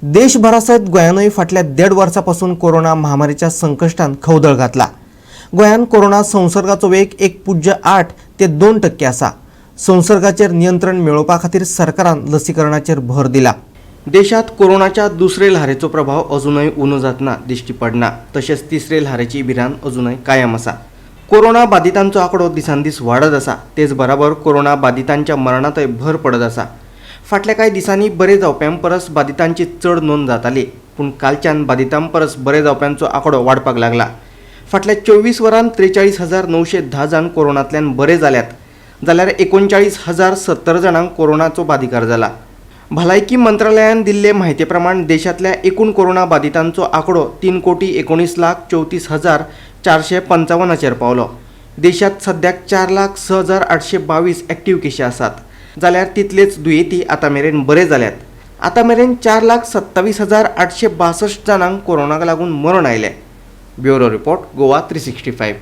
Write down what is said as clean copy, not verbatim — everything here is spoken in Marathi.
देशभरासहित गोंयानूय फाटल्या 1.5 वर्सापासून कोरोना महामारीच्या संकटान खवदळ घातला। गोंयान कोरोना संसर्गाचो वेग 1.8 ते 2% आसा। संसर्गाचेर नियंत्रण मेळोवपा खातीर सरकारान लसीकरणाचेर भर दिला। देशात कोरोनाच्या दुसरे ल्हारेचो प्रभाव अजूनय उणो जातना दिश्टी पडना, तशेंच तिसरे ल्हारेची भिरांत अजूनय कायम आसा। कोरोना बाधितांचो आंकडो दिसान दीस वाडत आसा, तेच बराबर कोरोना बाधितांच्या मरणांतय भर पडत आसा। फाटल्या कांय दिसांनी बरे जावप्यां परस बाधितांची चड नोंद जाताली, पूण कालच्यान बाधितां परस बरे जावप्यांचो आंकडो वाडपाक लागला। फाटल्या 24 वरांत 43,910 जाण कोरोनांतल्यान बरे जाल्यात, जाल्यार 39,070 जाणांक कोरोनाचो बाधिकार जाला। भलायकी मंत्रालयान दिल्ले म्हायते प्रमाण देशांतल्या एकूण कोरोना बाधितांचो आंकडो 3,19,34,455 चेर पावलो। देशांत सद्याक 4,06,822 एक्टिव्ह केशी आसात, जाल्यार तितलेच दुयेंती आतां मेरेन बरे जाल्यात। आतां मेरेन 4,27,862 जाणांक कोरोनाक लागून मरण आयले। Bureau report, Goa 365।